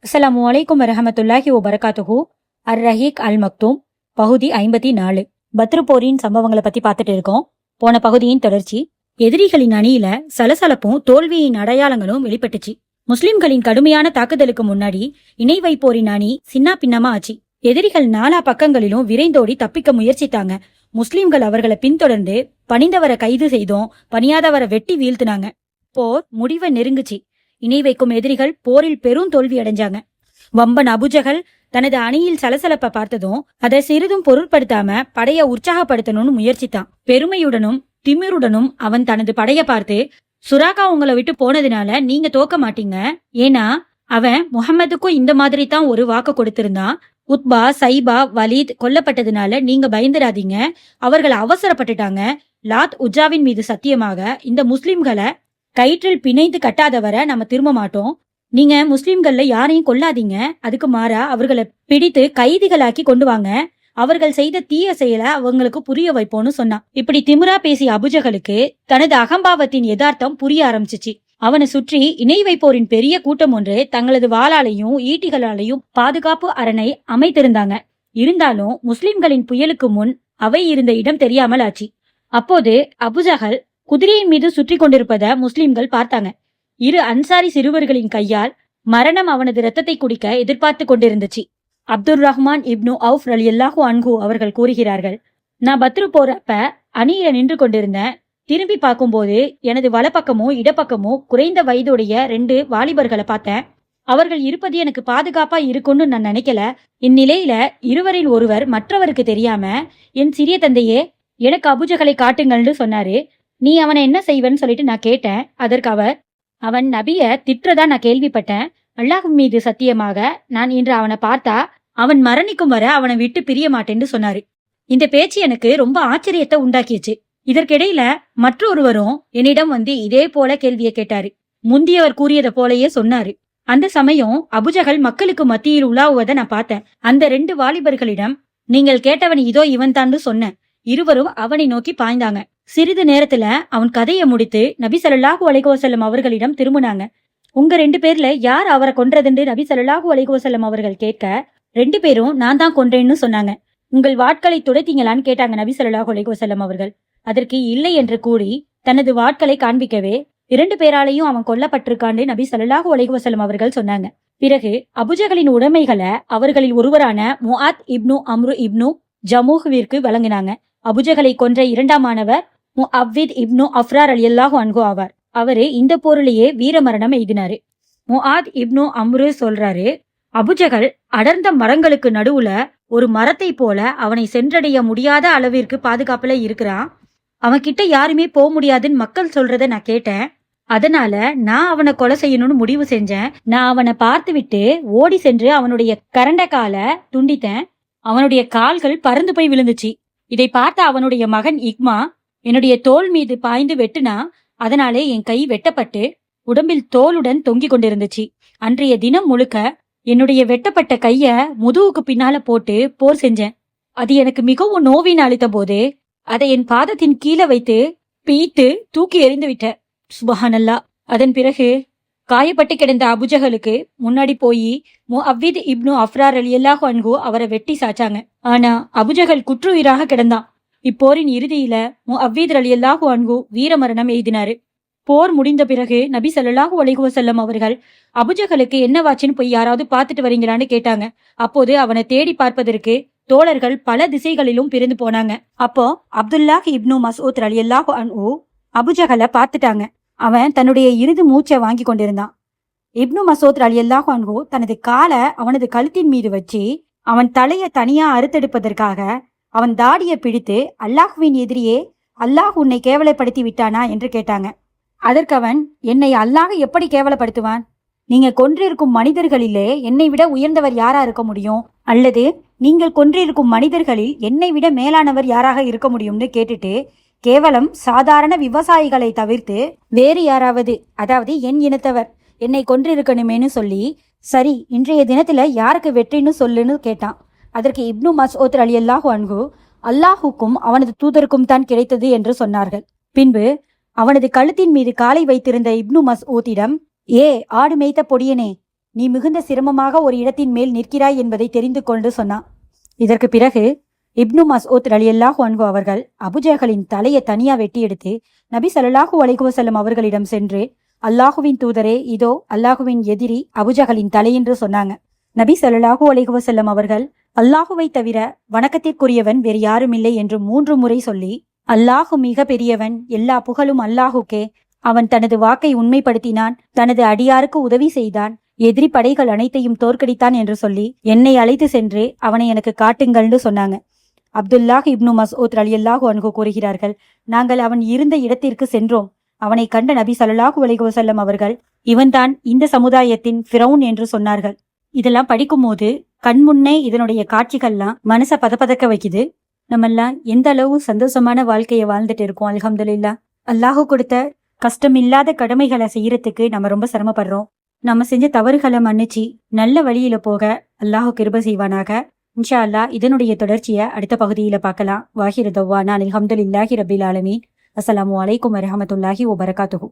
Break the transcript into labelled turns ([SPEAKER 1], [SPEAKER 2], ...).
[SPEAKER 1] அஸ்ஸலாமு அலைக்கும் வரஹமத்துல்லாஹி வபரகாத்துஹு. அர் ரஹீக் அல் மக்தூம் பகுதி 54. பத்ரு போரின் சம்பவங்களை பத்தி பார்த்துட்டு இருக்கோம். போன பகுதியின் தொடர்ச்சி. எதிரிகளின் அணியில சலசலப்பும் தோல்வியின் அடையாளங்களும் வெளிப்பட்டுச்சு. முஸ்லிம்களின் கடுமையான தாக்குதலுக்கு முன்னாடி இணை வைப்போரின் அணி சின்னா பின்னமா ஆச்சு. எதிரிகள் நாலா பக்கங்களிலும் விரைந்தோடி தப்பிக்க முயற்சித்தாங்க. முஸ்லிம்கள் அவர்களை பின்தொடர்ந்து பணிந்தவரை கைது செய்தோம், பணியாதவரை வெட்டி வீழ்த்தினாங்க. போர் முடிவை நெருங்குச்சு. இணை வைக்கும் எதிரிகள் போரில் பெரும் தோல்வி அடைஞ்சாங்க. வம்பன் அபுஜகல் தனது அணியில் சலசலப்ப பார்த்ததும் அதை சிறிதும் பொருட்படுத்தாம படைய உற்சாகப்படுத்தணும்னு முயற்சித்தான். பெருமையுடனும் திமிருடனும் அவன் தனது படைய பார்த்து, சுராகா உங்களை விட்டு போனதுனால நீங்க தோக்க மாட்டீங்க. ஏன்னா அவன் முகம்மதுக்கும் இந்த மாதிரி தான் ஒரு வாக்கு கொடுத்திருந்தான். உத்பா, சைபா, வலீத் கொல்லப்பட்டதுனால நீங்க பயந்துடாதீங்க. அவர்கள் அவசரப்பட்டுட்டாங்க. லாத் உஜாவின் மீது சத்தியமாக இந்த முஸ்லிம்களை கயிற்றில் பிணைந்து கட்டாதவரை நம்ம திரும்ப மாட்டோம். நீங்க முஸ்லிம்கள்ல யாரையும் கொல்லாதீங்க. அதுக்கு மாறா அவர்களை பிடித்து கைதிகளாக்கி கொண்டு வாங்க. அவர்கள் செய்த தீய செயலை அவங்களுக்கு புரிய வைப்போம்னு சொன்னான். இப்படி திமிரா பேசிய அபுஜகளுக்கு தனது அகம்பாவத்தின் யதார்த்தம் புரிய ஆரம்பிச்சிச்சு. அவனை சுற்றி இணை வைப்போரின் பெரிய கூட்டம் ஒன்று தங்களது வாளாலையும் ஈட்டிகளாலையும் பாதுகாப்பு அரணை அமைத்திருந்தாங்க. இருந்தாலும் முஸ்லிம்களின் புயலுக்கு முன் அவை இருந்த இடம் தெரியாமல் ஆச்சு. அப்போது அபுஜஹல் குதிரையின் மீது சுற்றி கொண்டிருப்பத முஸ்லிம்கள் பார்த்தாங்க. இரு அன்சாரி சிறுவர்களின் கையால் மரணம் அவனது ரத்தத்தை குடிக்க எதிர்பார்த்து கொண்டிருந்துச்சு. அப்துல் ரஹ்மான் இப்னு அவுஃப் ரலியல்லாஹு அன்ஹு அவர்கள் கூறுகிறார்கள், நான் பத்ரு போறப்ப அணியில நின்று கொண்டிருந்தேன். திரும்பி பார்க்கும்போது எனது வலப்பக்கமும் இடப்பக்கமும் குறைந்த வயதுடைய 2 வாலிபர்களை பார்த்தேன். அவர்கள் இருப்பது எனக்கு பாதுகாப்பா இருக்கும்னு நான் நினைக்கல. இந்நிலையில இருவரில் ஒருவர் மற்றவருக்கு தெரியாம, என் சிறிய தந்தையே, எனக்கு அபுஜகளை காட்டுங்கள்னு சொன்னாரு. நீ அவனை என்ன செய்வன்னு சொல்லிட்டு நான் கேட்டேன். அதற்கு அவன் நபிய திட்டுறதா நான் கேள்விப்பட்டேன். அல்லாஹ் மீது சத்தியமாக நான் இன்று அவனை பார்த்தா அவன் மரணிக்கும் வர அவனை விட்டு பிரிய மாட்டேன்னு சொன்னாரு. இந்த பேச்சு எனக்கு ரொம்ப ஆச்சரியத்தை உண்டாக்கிச்சு. இதற்கிடையில மற்றொருவரும் என்னிடம் வந்து இதே போல கேள்வியை கேட்டாரு. முந்தியவர் கூறியதை போலயே சொன்னாரு. அந்த சமயம் அபுஜகல் மக்களுக்கு மத்தியில் உலாவுவதை நான் பார்த்தேன். அந்த 2 வாலிபர்களிடம், நீங்கள் கேட்டவன் இதோ இவன் தான்னு சொன்னேன். இருவரும் அவனை நோக்கி பாய்ந்தாங்க. சிறிது நேரத்துல அவன் கதையை முடித்து நபி ஸல்லல்லாஹு அலைஹி வஸல்லம் அவர்களிடம் திரும்பினாங்க. உங்க 2 பேர்ல யார் அவரை கொன்றதுன்னு நபி ஸல்லல்லாஹு அலைஹி வஸல்லம் அவர்கள் கேட்க, 2 பேரும் நான் தான் கொன்றேன்னு சொன்னாங்க. உங்கள் வாட்களை துடைத்தீங்களான்னு கேட்டாங்க நபி ஸல்லல்லாஹு அலைஹி வஸல்லம் அவர்கள். அதற்கு இல்லை என்று கூறி தனது வாட்களை காண்பிக்கவே 2 பேராலையும் அவன் கொல்லப்பட்டிருக்கான்னு நபி ஸல்லல்லாஹு அலைஹி வஸல்லம் அவர்கள் சொன்னாங்க. பிறகு அபுஜகளின் உடைமைகளை அவர்களில் ஒருவரான முஆத் இப்னு அம்ரு இப்னு ஜமூஹ்விற்கு வழங்கினாங்க. அபுஜகளை கொன்ற 2ஆமானவர் முஅவ்வித் இப்னு அஃப்ரா ரலியல்லாஹு அன்ஹு ஆவார். அவரு இந்த போரிலேயே வீரமரணம் எய்தினாரு. முஆத் இப்னு அம்ரு சொல்றாரு, அபுஜகல் அடர்ந்த மரங்களுக்கு நடுவுல ஒரு மரத்தை போல அவனை சென்றடைய முடியாத அளவிற்கு பாதுகாப்புல இருக்கிறான். அவன் கிட்ட யாருமே போக முடியாதுன்னு மக்கள் சொல்றத நான் கேட்டேன். அதனால நான் அவனை கொலை செய்யணும்னு முடிவு செஞ்சேன். நான் அவனை பார்த்து விட்டு ஓடி சென்று அவனுடைய கரண்ட காலை துண்டித்தேன். அவனுடைய கால்கள் பறந்து போய் விழுந்துச்சு. இதை பார்த்த அவனுடைய மகன் இக்மா என்னுடைய தோல் மீது பாய்ந்து வெட்டுனா. அதனாலே என் கை வெட்டப்பட்டு உடம்பில் தோலுடன் தொங்கிக் கொண்டிருந்துச்சு. அன்றைய தினம் முழுக்க என்னுடைய வெட்டப்பட்ட கைய முதுகுக்கு பின்னால போட்டு போர் செஞ்சேன். அது எனக்கு மிகவும் நோவின அளித்த போது அதை என் பாதத்தின் கீழே வைத்து பீத்து தூக்கி எறிந்து விட்ட. சுபஹானல்லா. அதன் பிறகு காயப்பட்டு கிடந்த அபுஜகளுக்கு முன்னாடி போய் முஅவ்வித் இப்னு அஃப்ரா ரலியல்லாஹு அன்ஹு அவரை வெட்டி சாச்சாங்க. ஆனா அபுஜகல் குற்றுயிராக கிடந்தான். இப்போரின் இறுதியில முஅவ்வித் ரலியல்லாஹு அன்ஹு வீரமரணம் எய்தினாரு. போர் முடிந்த பிறகு நபி ஸல்லல்லாஹு அலைஹி வஸல்லம் அவர்கள் அபுஜகளுக்கு என்னவாச்சுன்னு போய் யாராவது பார்த்துட்டு வரீங்களான்னு கேட்டாங்க. அப்போது அவனை தேடி பார்ப்பதற்கு தோழர்கள் பல திசைகளிலும் பிரிந்து போனாங்க. அப்போ அப்துல்லாஹ் இப்னு மஸ்ஊத் ரலியல்லாஹு அன்ஹு அபுஜகளை பார்த்துட்டாங்க. அவன் தன்னுடைய இறுதி மூச்சை வாங்கி கொண்டிருந்தான். இப்னு மசூத் ரலியல்லாஹு அன்ஹு தனது காலை அவனது கழுத்தின் மீது வச்சு அவன் தலையை தனியா அறுத்தெடுப்பதற்காக அவன் தாடியை பிடித்து, அல்லாஹுவின் எதிரியே, அல்லாஹ் உன்னை கேவலப்படுத்தி விட்டானா என்று கேட்டாங்க. அதற்கு அவன், என்னை அல்லாஹ் எப்படி கேவலப்படுத்துவான்? நீங்க கொன்றிருக்கும் மனிதர்களிலே என்னை விட உயர்ந்தவர் யாரா இருக்க முடியும்? அல்லது நீங்கள் கொன்றிருக்கும் மனிதர்களில் என்னை விட மேலானவர் யாராக இருக்க முடியும்னு கேட்டுட்டு, கேவலம் சாதாரண விவசாயிகளை தவிர்த்து வேறு யாராவது, அதாவது என் இனத்தவர் என்னை கொன்றிருக்கணுமேனு சொல்லி, சரி இன்றைய தினத்துல யாருக்கு வெற்றின்னு சொல்லுன்னு கேட்டான். அதற்கு இப்னு மஸ்ஊத் ரலியல்லாஹு அன்ஹு, அல்லாஹுக்கும் அவனது தூதருக்கும் தான் கிடைத்தது என்று சொன்னார்கள். பின்பு அவனது கழுத்தின் மீது காலை வைத்திருந்த இப்னு மஸ்ஊத்திடம், ஏ ஆடு மேய்த்த பொடியனே, நீ மிகுந்த சிரமமாக ஒரு இடத்தின் மேல் நிற்கிறாய் என்பதை தெரிந்து கொண்டு சொன்னான். இதற்கு பிறகு இப்னு மஸ்ஊத் ரலியல்லாஹு அன்ஹு அவர்கள் அபுஜஹலின் தலையை தனியா வெட்டி எடுத்து நபி ஸல்லல்லாஹு அலைஹி வஸல்லம் அவர்களிடம் சென்று, அல்லாஹுவின் தூதரே, இதோ அல்லாஹுவின் எதிரி அபுஜஹலின் தலை என்று சொன்னாங்க. நபி ஸல்லல்லாஹு அலைஹி வஸல்லம் அவர்கள் அல்லாஹுவை தவிர வணக்கத்திற்குரியவன் வேறு யாருமில்லை என்று 3 முறை சொல்லி, அல்லாஹு மிக பெரியவன், எல்லா புகழும் அல்லாஹுக்கே, அவன் தனது வாக்கை உண்மைப்படுத்தினான், தனது அடியாருக்கு உதவி செய்தான், எதிரி படைகள் அனைத்தையும் தோற்கடித்தான் என்று சொல்லி என்னை அழைத்து சென்று அவனை எனக்கு காட்டுங்கள்னு சொன்னாங்க. அப்துல்லாஹ் இப்னு மஸ்ஊத் ரலியல்லாஹு அன்ஹு கூறுகிறார்கள், நாங்கள் அவன் இருந்த இடத்திற்கு சென்றோம். அவனை கண்ட நபி ஸல்லல்லாஹு அலைஹி வஸல்லம் அவர்கள், இவன்தான் இந்த சமுதாயத்தின் ஃபிரௌன் என்று சொன்னார்கள். இதெல்லாம் படிக்கும்போது கண்முன்னே இதனுடைய காட்சிகள்லாம் மனசை பதப்பதக்க வைக்குது. நம்மெல்லாம் எந்த அளவு சந்தோஷமான வாழ்க்கையை வாழ்ந்துட்டு இருக்கோம். அல்ஹம்துலில்லாஹ். அல்லாஹு கொடுத்த கஷ்டமில்லாத கடமைகளை செய்யறதுக்கு நம்ம ரொம்ப சிரமப்படுறோம். நம்ம செஞ்ச தவறுகளை மன்னிச்சு நல்ல வழியில போக அல்லாஹு கிருபை செய்வானாக. இன்ஷா அல்லாஹ் இதனுடைய தொடர்ச்சியை அடுத்த பகுதியில பார்க்கலாம். வாஹிரு தவ்வானா அல்ஹம்துலில்லாஹி ரபில் ஆலமீன். அஸ்ஸலாமு அலைக்கும் வரஹ்மத்துல்லாஹி வபரகாத்துஹு.